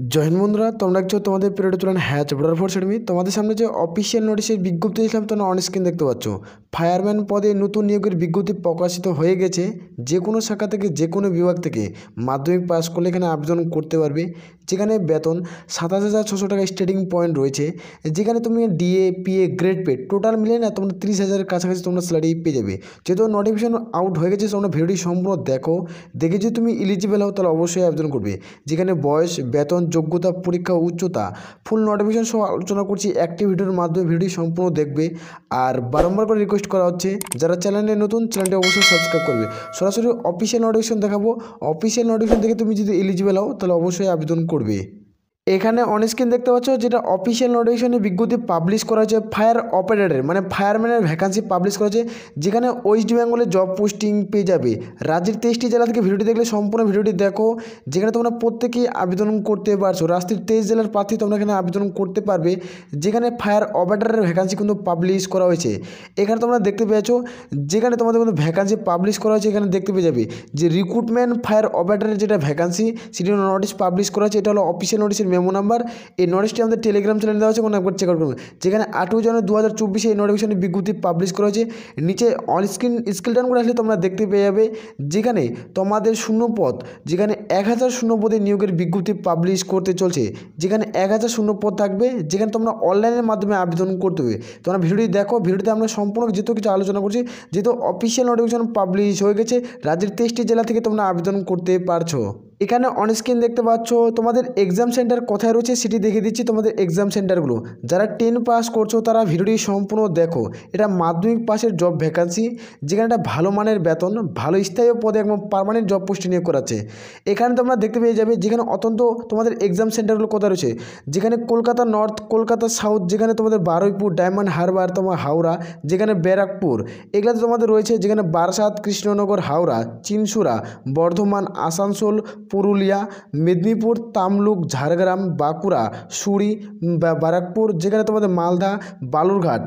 জয় হিন্দ বন্ধুরা, তোমরা দেখছো তোমাদের পিরিয়ড চলেন হ্যাচ বর্ডার ফোর্স একাডেমি। তোমাদের সামনে যে অফিসিয়াল নোটিশের বিজ্ঞপ্তি দিয়েছিলাম তোমরা অন স্ক্রিন দেখতে পাচ্ছ। ফায়ারম্যান পদে নতুন নিয়োগের বিজ্ঞপ্তি প্রকাশিত হয়ে গেছে। যে কোনো শাখা থেকে যে কোনো বিভাগ থেকে মাধ্যমিক পাস করলে এখানে আবেদন করতে পারবে। যেখানে বেতন 27,600 টাকা স্টার্টিং পয়েন্ট রয়েছে। যেখানে তুমি DA PA grade pay total মিলে না তোমরা 30,000-এর কাছাকাছি তোমরা স্যালারি পেয়ে যাবে। যেহেতু নোটিফিকেশন আউট হয়ে গেছে তোমরা ভিডিওটি সম্পূর্ণ দেখে যদি তুমি এলিজিবল হও তাহলে অবশ্যই আবেদন করবে। যেখানে বয়স, বেতন, যোগ্যতা, পরীক্ষা, উচ্চতা ফুল নোটিফিকেশন সহ আলোচনা করছি একটি ভিডিওর মাধ্যমে। ভিডিওটি সম্পূর্ণ দেখবে। আর বারংবার করে রিকোয়েস্ট করা হচ্ছে যারা চ্যানেলে নতুন চ্যানেলটি অবশ্যই সাবস্ক্রাইব করবে। সরাসরি অফিসিয়াল নোটিফিকেশন দেখাবো। অফিসিয়াল নোটিফিকেশন দেখে তুমি যদি এলিজিবল হও তাহলে অবশ্যই আবেদন করবে। এখানে অন স্ক্রিন দেখতে পাচ্ছ যেটা অফিসিয়াল নোটিফিকেশনে বিজ্ঞপ্তি পাবলিশ করা হয়েছে ফায়ার অপারেটরের মানে ফায়ারম্যানের ভ্যাকান্সি পাবলিশ করা হয়েছে। যেখানে ওয়েস্ট বেঙ্গলে জব পোস্টিং পেয়ে যাবে। রাজ্যের 23টি জেলা থেকে ভিডিওটি দেখলে সম্পূর্ণ ভিডিওটি দেখো। যেখানে তোমরা প্রত্যেকেই আবেদন করতে পারছো। রাজ্যের 23 জেলার প্রার্থী তোমরা এখানে আবেদন করতে পারবে। যেখানে ফায়ার অপারেটরের ভ্যাকান্সি কিন্তু পাবলিশ করা হয়েছে। এখানে তোমরা দেখতে পেয়েছো যেখানে তোমাদের কিন্তু ভ্যাকান্সি পাবলিশ করা হয়েছে। এখানে দেখতে পেয়ে যাবে যে রিক্রুটমেন্ট ফায়ার অপারেটরের যেটা ভ্যাকান্সি সেটি নোটিশ পাবলিশ করা হয়েছে। এটা হলো অফিসিয়াল নোটিশের মেমো নাম্বার। এই নোটিশটি আমাদের টেলিগ্রাম চ্যানেলে দেওয়া হচ্ছে, কোনো একবার চেক আউট করুন। যেখানে 8 জানুয়ারি 2024 এই নোটিফিকেশনের বিজ্ঞপ্তি পাবলিশ করা হয়েছে। নিচে অন স্ক্রিন স্ক্রিল ডাউন করে আসলে তোমরা দেখতে পেয়ে যাবে যেখানে তোমাদের শূন্য পদ, যেখানে 1000 শূন্য পদে নিয়োগের বিজ্ঞপ্তি পাবলিশ করতে চলছে। যেখানে 1000 শূন্য পদ থাকবে, যেখানে তোমরা অনলাইনের মাধ্যমে আবেদন করতে হবে। তোমরা ভিডিওটি দেখো। ভিডিওতে আমরা সম্পূর্ণ যেহেতু কিছু আলোচনা করছি, যেহেতু অফিসিয়াল নোটিফিকেশন পাবলিশ হয়ে গেছে রাজ্যের 23টি জেলা থেকে তোমরা আবেদন করতে পারছো। এখানে অন স্ক্রিন দেখতে পাচ্ছ তোমাদের এক্সাম সেন্টার কোথায় রয়েছে সেটি দেখে দিচ্ছি। তোমাদের এক্সাম সেন্টারগুলো যারা 10 পাস করছো তারা ভিডিওটি সম্পূর্ণ দেখো। এটা মাধ্যমিক পাসের জব ভ্যাকান্সি। যেখানে একটা ভালো মানের বেতন, ভালো স্থায়ী পদে একদম পার্মানেন্ট জব পোস্ট নিয়োগ করাচ্ছে। এখানে তোমরা দেখতে পেয়ে যাবে যেখানে অত্যন্ত তোমাদের এক্সাম সেন্টারগুলো কোথায় রয়েছে। যেখানে কলকাতা নর্থ, কলকাতা সাউথ, যেখানে তোমাদের বারুইপুর, ডায়মন্ড হারবার, তোমার হাওড়া, যেখানে ব্যারাকপুর এগুলোতে তোমাদের রয়েছে। যেখানে বারাসাত, কৃষ্ণনগর, হাওড়া, চিনসুরা, বর্ধমান, আসানসোল, পুরুলিয়া, মেদিনীপুর, তামলুক, ঝাড়গ্রাম, বাঁকুড়া, সুরি, বারাকপুর, যেখানে তোমাদের মালদা, বালুরঘাট,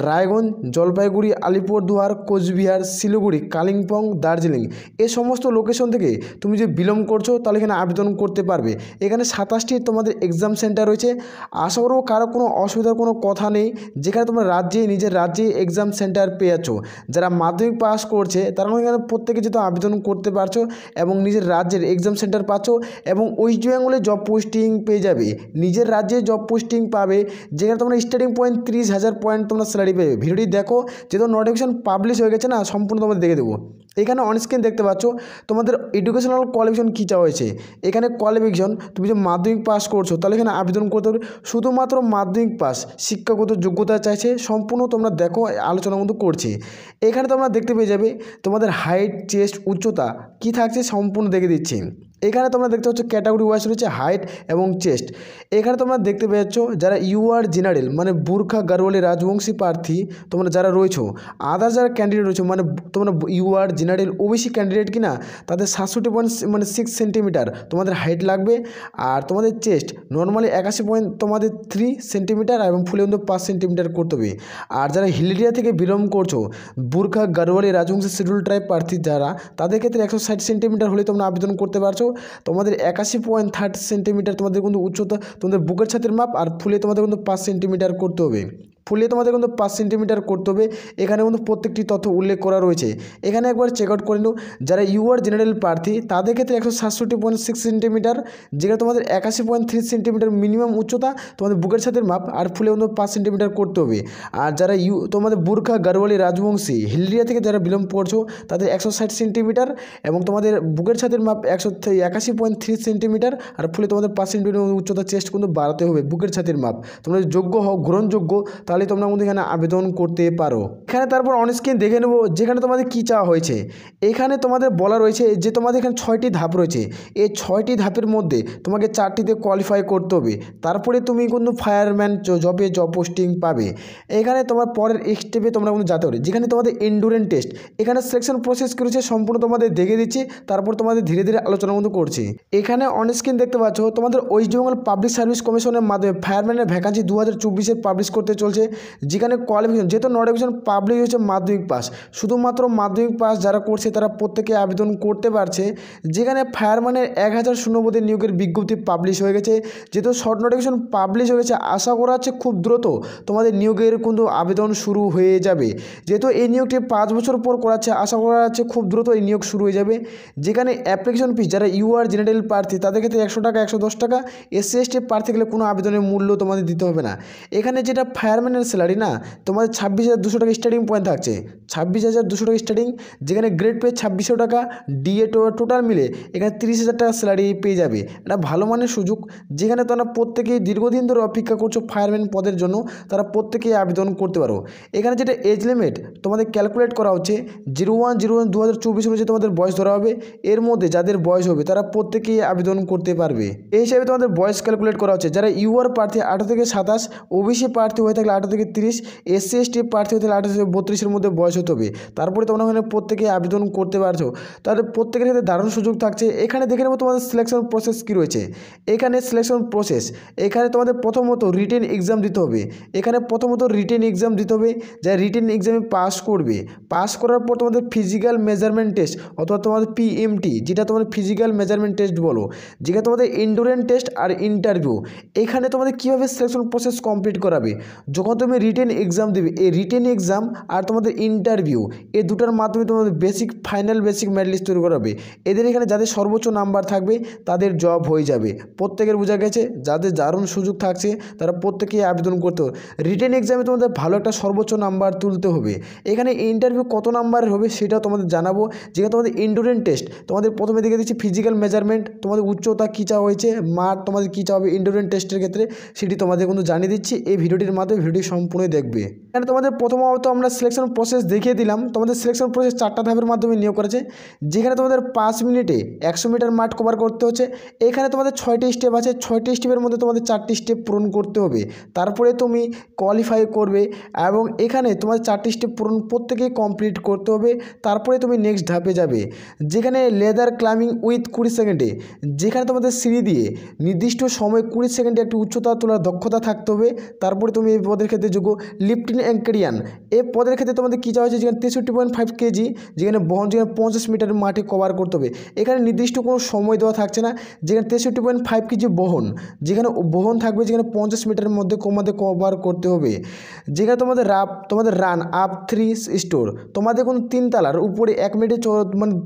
রায়গঞ্জ, জলপাইগুড়ি, আলিপুরদুয়ার, কোচবিহার, শিলিগুড়ি, কালিম্পং, দার্জিলিং এই সমস্ত লোকেশন থেকে তুমি যদি বিলং করছো তাহলে এখানে আবেদন করতে পারবে। এখানে 27টি তোমাদের এক্সাম সেন্টার রয়েছে। আশা করবো কারো কোনো অসুবিধার কোনো কথা নেই। যেখানে তোমরা নিজের রাজ্যে এক্সাম সেন্টার পেয়ে যাচ্ছ। যারা মাধ্যমিক পাস করছে তারা এখানে প্রত্যেকে যেহেতু আবেদন করতে পারছো এবং নিজের রাজ্যের এক্সাম সেন্টার পাচ্ছ এবং ওয়েস্ট বেঙ্গলে জব পোস্টিং পেয়ে যাবে। নিজের রাজ্যে জব পোস্টিং পাবে। যেখানে তোমরা স্টার্টিং পয়েন্ট 30,000 পয়েন্ট তোমরা স্যালারি পেয়ে। ভিডিওটি দেখো। যেহেতু নোটিফিকেশন পাবলিশ হয়ে গেছে না, সম্পূর্ণ তোমাদের দেখে দেবো। এখানে অন স্ক্রিন দেখতে পাচ্ছ তোমাদের এডুকেশনাল কোয়ালিফিকেশন কী চাওয়া হয়েছে। এখানে কোয়ালিফিকেশন তুমি যে মাধ্যমিক পাস করছো তাহলে এখানে আবেদন করতে হবে। শুধুমাত্র মাধ্যমিক পাস শিক্ষাগত যোগ্যতা চাইছে। সম্পূর্ণ তোমরা দেখো, আলোচনা কিন্তু করছি। এখানে তোমরা দেখতে পেয়ে যাবে তোমাদের হাইট, চেস্ট, উচ্চতা কী থাকছে সম্পূর্ণ দেখে দিচ্ছি। এখানে তোমরা দেখতে পাচ্ছ ক্যাটাগরি ওয়াইজ রয়েছে হাইট এবং চেস্ট। এখানে তোমরা দেখতে পাচ্ছ যারা ইউআর জেনারেল মানে বুরখা গারোয়ালি রাজবংশী প্রার্থী তোমরা যারা রয়েছো, আদার যারা ক্যান্ডিডেট রয়েছে মানে তোমরা ইউআর জেনারেল ওবিসি ক্যান্ডিডেট কিনা, তাদের 67.6 সেন্টিমিটার তোমাদের হাইট লাগবে। আর তোমাদের চেস্ট নর্মালি 81.3 সেন্টিমিটার এবং ফুলে 5 সেন্টিমিটার করতে হবে। আর যারা হিল এরিয়া থেকে বিলং করছো, বুরখা গারোয়ালি রাজবংশী শিডিউল ট্রাইব প্রার্থী যারা, তাদের ক্ষেত্রে 160 সেন্টিমিটার হলে তোমরা আবেদন করতে পারছো। তোমাদের 81.30 সেন্টিমিটার তোমাদের কিন্তু উচ্চতা, তোমাদের বুকের ছাতির মাপ, আর ফুলে তোমাদের কিন্তু 5 সেন্টিমিটার করতে হবে। ফুলে তোমাদের কিন্তু 5 সেন্টিমিটার করতে হবে। এখানে কিন্তু প্রত্যেকটি তথ্য উল্লেখ করা রয়েছে। এখানে একবার চেক আউট করে নিও। যারা ইউআর জেনারেল প্রার্থী তাদের ক্ষেত্রে 167.6 সেন্টিমিটার, যেখানে তোমাদের 81.3 সেন্টিমিটার মিনিমাম উচ্চতা, তোমাদের বুকের ছাতির মাপ, আর ফুলে কিন্তু 5 সেন্টিমিটার করতে হবে। আর যারা তোমাদের বুরখা গারোয়ালি রাজবংশী হিলরিয়া থেকে যারা বিলং করছো তাদের 160 সেন্টিমিটার এবং তোমাদের বুকের ছাতির মাপ 81.3 সেন্টিমিটার, আর ফুলে তোমাদের 5 সেন্টিমিটার উচ্চতা চেস্ট কিন্তু বাড়াতে হবে। বুকের ছাতির মাপ তোমরা যোগ্য হও, গ্রহণযোগ্য, তাহলে তোমরা কিন্তু এখানে আবেদন করতে পারো। এখানে তারপর অন স্ক্রিন দেখে নেবো যেখানে তোমাদের কী চাওয়া হয়েছে। এখানে তোমাদের বলা রয়েছে যে তোমাদের এখানে 6টি ধাপ রয়েছে। এই 6টি ধাপের মধ্যে তোমাকে 4টিতে কোয়ালিফাই করতে হবে, তারপরে তুমি কিন্তু ফায়ারম্যান জবে জব পোস্টিং পাবে। এখানে তোমার পরের স্টেপে তোমরা কিন্তু যেতে পারো। যেখানে তোমাদের এন্ডুরেন্স টেস্ট, এখানে সিলেকশন প্রসেস কী রয়েছে সম্পূর্ণ তোমাদের দেখে দিচ্ছি, তারপর তোমাদের ধীরে ধীরে আলোচনা কিন্তু করছি। এখানে অন স্ক্রিন দেখতে পাচ্ছ তোমাদের ওয়েস্ট বেঙ্গল পাবলিক সার্ভিস কমিশনের মাধ্যমে ফায়ারম্যানের ভ্যাকান্সি 2024 পাবলিশ করতে চলছে। রয়েছে, যেখানে কোয়ালিফিকেশন যেহেতু নোটিফিকেশন পাবলিশ হয়েছে মাধ্যমিক পাস, শুধুমাত্র মাধ্যমিক পাস যারা করছে তারা প্রত্যেকে আবেদন করতে পারছে। যেখানে ফায়ারম্যানের 1000 শূন্যপদের নিয়োগের বিজ্ঞপ্তি পাবলিশ হয়ে গেছে। যেহেতু শর্ট নোটিফিকেশন পাবলিশ হয়ে গেছে, আশা করা হচ্ছে খুব দ্রুত তোমাদের নিয়োগের কিন্তু আবেদন শুরু হয়ে যাবে। যেহেতু এই নিয়োগটি 5 বছর পর করাচ্ছে, আশা করা যাচ্ছে খুব দ্রুত এই নিয়োগ শুরু হয়ে যাবে। যেখানে অ্যাপ্লিকেশন ফিস যারা ইউআর জেনারেল প্রার্থী তাদের ক্ষেত্রে 100 টাকা 110 টাকা, এসসি এসটি প্রার্থী গেলে কোনো আবেদনের মূল্য তোমাদের দিতে হবে না। এখানে যেটা ফায়ারম্যানের স্যালারি না, তোমাদের 26,200 টাকা স্টার্টিং পয়েন্ট থাকছে, 26,200 টাকা স্টার্টিং। যেখানে গ্রেড পে 2600 টাকা, ডিএ টোটাল মিলে এখানে 30,000 টাকা স্যালারি পেয়ে যাবে। এটা ভালো মানের সুযোগ, যেখানে তোমরা প্রত্যেকেই দীর্ঘদিন ধরে অপেক্ষা করছো ফায়ারম্যান পদের জন্য, তারা প্রত্যেকেই আবেদন করতে পারো। এখানে যেটা এজ লিমিট তোমাদের ক্যালকুলেট করা হচ্ছে 01/01/2024 অনুযায়ী তোমাদের বয়স ধরা হবে। এর মধ্যে যাদের বয়স হবে তারা প্রত্যেকেই আবেদন করতে পারবে। এই হিসাবে তোমাদের বয়স ক্যালকুলেট করা হচ্ছে। যারা ইউআর প্রার্থী 18 থেকে 27, ওবিসি প্রার্থী হয়ে থাকলে 18 থেকে 30, এসসি এসটি প্রার্থী হয়ে থাকলে 18 থেকে 32-এর মধ্যে বয়স হতে হবে। তারপরে তোমরা ওখানে প্রত্যেকে আবেদন করতে পারছো। তাহলে প্রত্যেকের ক্ষেত্রে দারুণ সুযোগ থাকছে। এখানে দেখে নেবো তোমাদের সিলেকশন প্রসেস কী রয়েছে। এখানে সিলেকশন প্রসেস, এখানে তোমাদের প্রথমত রিটেন এক্সাম দিতে হবে। এখানে প্রথমত রিটেন এক্সাম দিতে হবে। যা রিটেন এক্সামে পাস করবে, পাস করার পর তোমাদের ফিজিক্যাল মেজারমেন্ট টেস্ট অথবা তোমাদের পিএমটি, যেটা তোমাদের ফিজিক্যাল মেজারমেন্ট টেস্ট বলো, যেখানে তোমাদের এন্ডুরেন্স টেস্ট আর ইন্টারভিউ। এখানে তোমাদের কীভাবে সিলেকশন প্রসেস কমপ্লিট করাবে, যখন তুমি রিটেন এক্সাম দেবে, এই রিটেন এক্সাম আর তোমাদের ইন্টারভিউ এই দুটার মাধ্যমে তোমাদের basic final basic merit list তৈরি করাবে। এদের এখানে যাদের সর্বোচ্চ নাম্বার থাকবে তাদের জব হয়ে যাবে। প্রত্যেকের বোঝা গেছে, যাদের দারুণ সুযোগ থাকছে তারা প্রত্যেকেই আবেদন করতে হবে। রিটেন এক্সামে তোমাদের ভালো একটা সর্বোচ্চ নাম্বার তুলতে হবে। এখানে ইন্টারভিউ কত নাম্বারের হবে সেটাও তোমাদের জানাবো। যেখানে তোমাদের এন্ডুরেন্স টেস্ট তোমাদের প্রথমে দেখে দিচ্ছি ফিজিক্যাল মেজারমেন্ট, তোমাদের উচ্চতা কী চাওয়া হয়েছে, মাঠ তোমাদের কী চাওয়া হবে এন্ডুরেন্স টেস্টের ক্ষেত্রে, সেটি তোমাদের কিন্তু জানিয়ে দিচ্ছি এই ভিডিওটির মাধ্যমে। ভিডিও সম্পূর্ণ দেখবে। এখানে তোমাদের প্রথমত আমরা সিলেকশন প্রসেস দেখিয়ে দিলাম। তোমাদের সিলেকশন প্রসেস 4টা ধাপের মাধ্যমে নিয়োগ করেছে। যেখানে তোমাদের 5 মিনিটে 100 মিটার মাঠ কভার করতে হচ্ছে। এখানে তোমাদের 6টি স্টেপ আছে, 6টি স্টেপের মধ্যে তোমাদের 4টি স্টেপ পূরণ করতে হবে, তারপরে তুমি কোয়ালিফাই করবে। এবং এখানে তোমাদের 4টি স্টেপ পূরণ প্রত্যেকেই কমপ্লিট করতে হবে, তারপরে তুমি নেক্সট ধাপে যাবে। যেখানে লেদার ক্লাইম্বিং উইথ 20 সেকেন্ডে, যেখানে তোমাদের সিঁড়ি দিয়ে নির্দিষ্ট সময় 20 সেকেন্ডে একটি উচ্চতা তোলার দক্ষতা থাকতে হবে। তারপরে তুমি এই পদের ক্ষেত্রে যোগ্য। লিফটিং অ্যাঙ্কেরিয়ান এই পদের ক্ষেত্রে তোমাদের কী চাওয়া হয়েছে, যেখানে 63.5 কেজি, যেখানে বহন, যেখানে 50 মিটার মাঠে কভার করতে হবে। এখানে নির্দিষ্ট কোনো সময় দেওয়া থাকছে না। যেখানে 63.5 কেজি বহন, যেখানে বহন থাকবে, যেখানে 50 মিটারের মধ্যে কভার করতে হবে। যেখানে তোমাদের রান আপ 3 স্টোর, তোমাদের কোনো 3 তলার উপরে 1 মিনিটে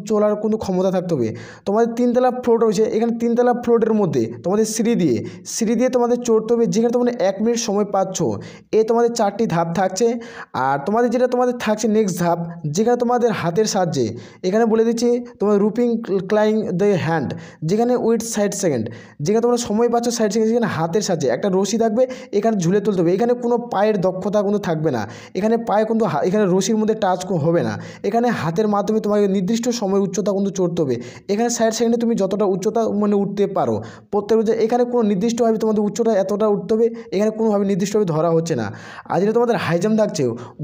চলার কোনো ক্ষমতা থাকতে হবে। তোমাদের 3 তলা ফ্লোর রয়েছে, এখানে 3 তলা ফ্লোরের মধ্যে তোমাদের সিঁড়ি দিয়ে তোমাদের চড়তে হবে। যেখানে তোমাদের 1 মিনিট সময় পাচ্ছ। তোমাদের 4টি ধাপ থাকছে। আর তোমাদের যেটা থাকছে নেক্সট ধাপ, যেখানে তোমাদের হাতের সাহায্যে, এখানে বলে দিচ্ছি তোমার রুপিং ক্লাইং দ্য হ্যান্ড, যেখানে উইথ 60 সেকেন্ড, যেখানে তোমরা সময় পাচ্ছ 60 সেকেন্ড, যেখানে হাতের সাহায্যে একটা রশি থাকবে, এখানে ঝুলে তুলতে হবে। এখানে কোনো পায়ের দক্ষতা কিন্তু থাকবে না। এখানে পায়ে কিন্তু এখানে রশির মধ্যে টাচ হবে না। এখানে হাতের মাধ্যমে তোমাকে নির্দিষ্ট সময় উচ্চতা কিন্তু চড়তে হবে। এখানে 60 সেকেন্ডে তুমি যতটা উচ্চতা উঠতে পারো প্রত্যেক, এখানে কোনো নির্দিষ্টভাবে তোমাদের উচ্চতা এতটা উঠতে হবে, এখানে কোনোভাবে নির্দিষ্টভাবে ধরা হচ্ছে না। আর যেটা তোমাদের হাই জাম্প থাকছে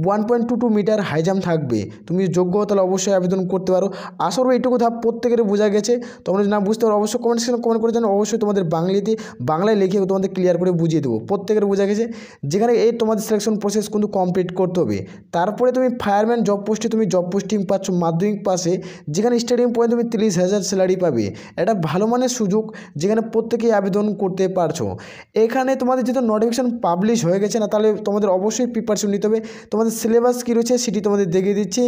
1.22 মিটার হাই জাম্প থাকবে। তুমি যোগ্য তাহলে অবশ্যই আবেদন করতে পারো। আশা করি এইটুকু ধাপ প্রত্যেকের বোঝা গেছে। তোমরা যদি না বুঝতে পারো অবশ্যই কমেন্ট সেকশনে কমেন্ট করে জানো। অবশ্যই তোমাদের বাংলায় লিখে তোমাদের ক্লিয়ার করে বুঝিয়ে দেবো। প্রত্যেকের বোঝা গেছে। যেখানে এই তোমাদের সিলেকশন প্রসেস কিন্তু কমপ্লিট করতে হবে। তারপরে তুমি ফায়ারম্যান জব পোস্টে তুমি জব পোস্টিং পাচ্ছ মাধ্যমিক পাশে, যেখানে স্টার্টিং পয়েন্ট তুমি 30,000 স্যালারি পাবে। এটা ভালো মানের সুযোগ, যেখানে প্রত্যেকেই আবেদন করতে পারছো। এখানে তোমাদের যেহেতু নোটিফিকেশন পাবলিশ হয়ে গেছে না, তাহলে তোমাদের অবশ্যই প্রিপারেশন নিতে হবে। তোমাদের সিলেবাস কী রয়েছে সেটি তোমাদের দেখিয়ে দিচ্ছি।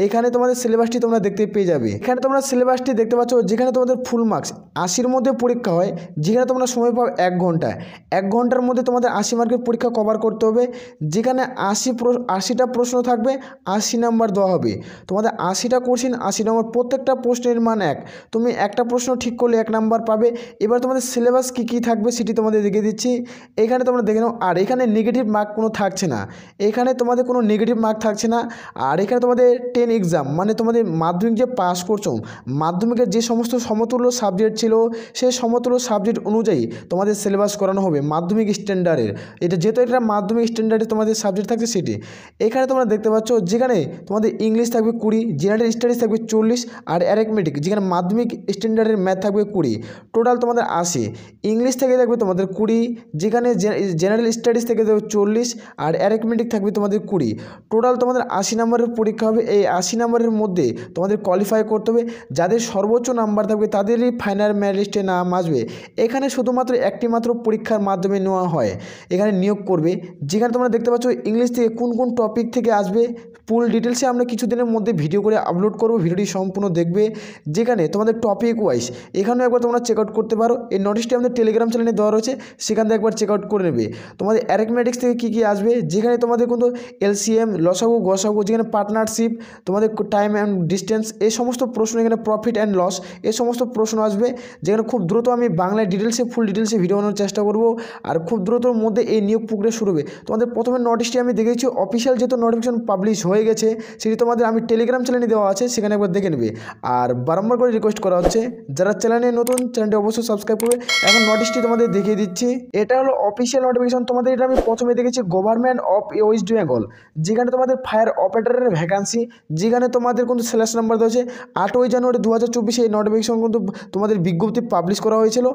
এখানে তোমাদের সিলেবাসটি তোমরা দেখতে পেয়ে যাবে। এখানে তোমরা সিলেবাসটি দেখতে পাচ্ছ, যেখানে তোমাদের ফুল মার্কস 80-র মধ্যে পরীক্ষা হয়। যেখানে তোমরা সময় পাও 1 ঘন্টা, 1 ঘন্টার মধ্যে তোমাদের 80 মার্কের পরীক্ষা কভার করতে হবে। যেখানে 80টা প্রশ্ন থাকবে, 80 নাম্বার দেওয়া হবে। তোমাদের 80টা কোশ্চেন, 80 নম্বর, প্রত্যেকটা প্রশ্নের মান 1। তুমি একটা প্রশ্ন ঠিক করলে 1 নাম্বার পাবে। এবার তোমাদের সিলেবাস কী কী থাকবে সেটি তোমাদের দেখিয়ে দিচ্ছি। এখানে তোমরা দেখে নাও। আর এখানে নেগেটিভ মার্ক কোনো থাকছে না। এখানে তোমাদের কোনো নেগেটিভ মার্ক থাকছে না। আর এখানে তোমাদের 10 এক্সাম মানে তোমাদের মাধ্যমিক যে পাস করছো, মাধ্যমিকের যে সমস্ত সমতুল্য সাবজেক্ট ছিল সেই সমতুল্য সাবজেক্ট অনুযায়ী তোমাদের সিলেবাস করানো হবে মাধ্যমিক স্ট্যান্ডার্ডের। এটা যেহেতু এটা মাধ্যমিক স্ট্যান্ডার্ডে তোমাদের সাবজেক্ট থাকছে সেটি। এখানে তোমরা দেখতে পাচ্ছ যেখানে তোমাদের ইংলিশ থাকবে 20, জেনারেল স্টাডিজ থাকবে 40, আর অ্যারিথমেটিক যেখানে মাধ্যমিক স্ট্যান্ডার্ডের ম্যাথ থাকবে 20, টোটাল তোমাদের 80। ইংলিশ থেকে থাকবে তোমাদের 20, যেখানে জেনারেল স্টাডিজ থেকে থাকবে 40, আর অ্যারিথমেটিক থাকবে তোমাদের 20, টোটাল তোমাদের 80 নম্বরের পরীক্ষা হবে। এই 80 নম্বরের মধ্যে তোমাদের কোয়ালিফাই করতে হবে। যাদের সর্বোচ্চ নাম্বার থাকবে তাদেরই ফাইনাল মেরিট লিস্টে নাম আসবে। এখানে শুধুমাত্র একটি মাত্র পরীক্ষার মাধ্যমে নেওয়া হয়, এখানে নিয়োগ করবে। যেখানে তোমরা দেখতে পাচ্ছ ইংলিশ থেকে কোন কোন টপিক থেকে আসবে ফুল ডিটেলসে আমরা কিছুদিনের মধ্যে ভিডিও করে আপলোড করব, ভিডিওটি সম্পূর্ণ দেখবে। যেখানে তোমাদের টপিক ওয়াইজ এখানেও একবার তোমরা চেক আউট করতে পারো। এই নোটিশটি আমাদের টেলিগ্রাম চ্যানেলে দেওয়া রয়েছে, সেখান থেকে একবার চেক আউট করে নেবে। তোমাদের অ্যারিথমেটিক্স থেকে কী কী আসবে, যেখানে তোমাদের কিন্তু এলসিএম, লসাগু, গসাগু, যেখানে পার্টনারশিপ, তোমাদের টাইম অ্যান্ড ডিস্টেন্স, এই সমস্ত প্রশ্ন, এখানে প্রফিট অ্যান্ড লস, এই সমস্ত প্রশ্ন আসবে। যেখানে খুব দ্রুত আমি বাংলায় ডিটেলসে ফুল ডিটেলসে ভিডিও বানানোর চেষ্টা করব, আর খুব দ্রুতর মধ্যে এই নিয়োগ প্রক্রিয়া শুরু হবে। তোমাদের প্রথমে নোটিশটি আমি দেখেছি, অফিসিয়াল যেহেতু নোটিফিকেশন পাবলিশ হয়ে গেছে সেটি তোমাদের আমি টেলিগ্রাম চ্যানেলে দেওয়া আছে, সেখানে একবার দেখে নেবে। আর বারবার করে রিকোয়েস্ট করা হচ্ছে যারা চ্যানেলে নতুন, চ্যানেলটি অবশ্যই সাবস্ক্রাইব করবে। এখন নোটিশটি তোমাদের দেখিয়ে দিচ্ছি, এটা হলো অফিসিয়াল নোটিফিকেশন। তোমাদের এটা আমি প্রথমে দেখেছি গভর্নমেন্ট অফ ওয়েস্ট বেঙ্গল, যেখানে তোমাদের ফায়ার অপারেটরের ভ্যাকান্সি, যেখানে তোমাদের কিন্তু সিলেকশন নাম্বার দেওয়া হচ্ছে 8ই জানুয়ারি 2024। এই নোটিফিকেশন কিন্তু তোমাদের বিজ্ঞপ্তি পাবলিশ করা হয়েছিল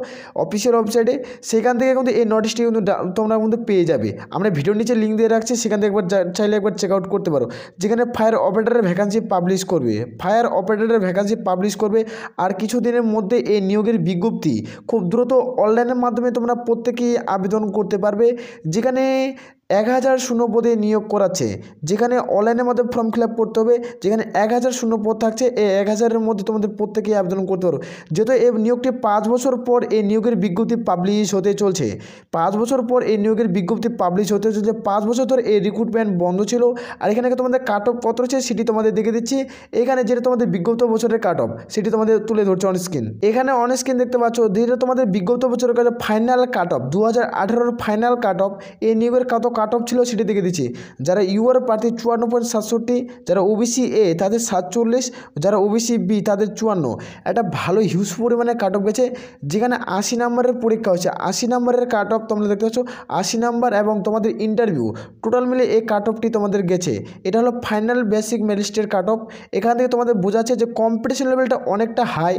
অফিসিয়াল ওয়েবসাইটে। সেখান থেকে কিন্তু এই নোটিশটি কিন্তু তোমরা কিন্তু পেয়ে যাবে। আমরা ভিডিওর নিচে লিঙ্ক দিয়ে রাখছি, সেখান থেকে একবার চাইলে একবার চেক আউট করতে পারো। যেখানে ফায়ার অপারেটরের ভ্যাকান্সি পাবলিশ করবে, ফায়ার অপারেটরের ভ্যাকান্সি পাবলিশ করবে। আর কিছুদিনের মধ্যে এই নিয়োগের বিজ্ঞপ্তি খুব দ্রুত অনলাইনের মাধ্যমে তোমরা প্রত্যেকেই আবেদন করতে পারবে। যেখানে 1000 শূন্যপদে নিয়োগ করাচ্ছে, যেখানে অনলাইনের মধ্যে ফর্ম ফিল আপ করতে হবে। যেখানে 1000 শূন্যপদ থাকছে, এই 1000-এর মধ্যে তোমাদের প্রত্যেকেই আবেদন করতে পারো। যেহেতু এই নিয়োগটি 5 বছর পর এই নিয়োগের বিজ্ঞপ্তি পাবলিশ হতে চলছে, 5 বছর পর এই নিয়োগের বিজ্ঞপ্তি পাবলিশ হতে চলছে। 5 বছর ধরে এই রিক্রুটমেন্ট বন্ধ ছিল। আর এখানে তোমাদের কাট অফ কত রয়েছে সেটি তোমাদের দেখে দিচ্ছি। এখানে যেটা তোমাদের বিজ্ঞপ্ত বছরের কাট অফ সেটি তোমাদের তুলে ধরছে অন স্ক্রিন। এখানে অন স্ক্রিন দেখতে পাচ্ছ যেটা তোমাদের বিজ্ঞপ্ত বছরের কাছে ফাইনাল কাট অফ 2018-এর ফাইনাল কাট অফ, এই নিয়োগের কত কাট অফ ছিল সেটি দেখে দিচ্ছি। যারা ইউআর প্রার্থী 54.67, যারা ওবিসি এ তাদের 47, যারা ওবিসি বি তাদের 54। একটা ভালো হিউজ পরিমাণে কাট অফ গেছে। যেখানে 80 নম্বরের পরীক্ষা হচ্ছে, 80 নম্বরের কাট অফ তোমরা দেখতে পাচ্ছ। 80 নম্বর এবং তোমাদের ইন্টারভিউ টোটাল মিলে এই কাট অফটি তোমাদের গেছে। এটা হলো ফাইনাল বেসিক মেরিটের কাট অফ। এখান থেকে তোমাদের বোঝাচ্ছে যে কম্পিটিশন লেভেলটা অনেকটা হাই।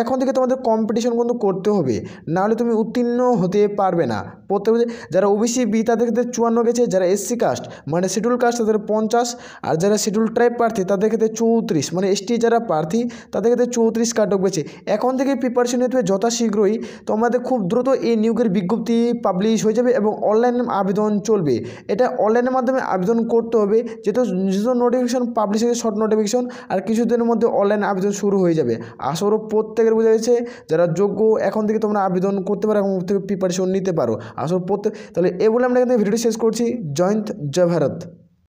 এখন থেকে তোমাদের কম্পিটিশন কিন্তু করতে হবে, নাহলে তুমি উত্তীর্ণ হতে পারবে না। প্রত্যেক যারা ওবিসি বি তাদের ক্ষেত্রে 54 গেছে, যারা এসসি কাস্ট মানে শিডিউল কাস্ট তাদের 50, আর যারা শিডিউল ট্রাইব প্রার্থী তাদের ক্ষেত্রে 34, মানে এসটি যারা প্রার্থী তাদের ক্ষেত্রে 34 কাট অফ গেছে। এখন থেকে প্রিপারেশন নিতে হবে যথাশীঘ্রই। তোমাদের খুব দ্রুত এই নিয়োগের বিজ্ঞপ্তি পাবলিশ হয়ে যাবে এবং অনলাইন আবেদন চলবে। এটা অনলাইনের মাধ্যমে আবেদন করতে হবে, যেহেতু নোটিফিকেশন পাবলিশ হয়েছে শর্ট নোটিফিকেশন, আর কিছুদিনের মধ্যে অনলাইন আবেদন শুরু হয়ে যাবে। আশা করি প্রত্যেকের বোঝা গেছে, যারা যোগ্য এখন থেকে তোমরা আবেদন করতে পারো এবং থেকে প্রিপারেশন নিতে পারো। আসলে তাহলে এই বলে আমরা এখান থেকে ভিডিওটি শেষ করছি। জয় হিন্দ, জয় ভারত।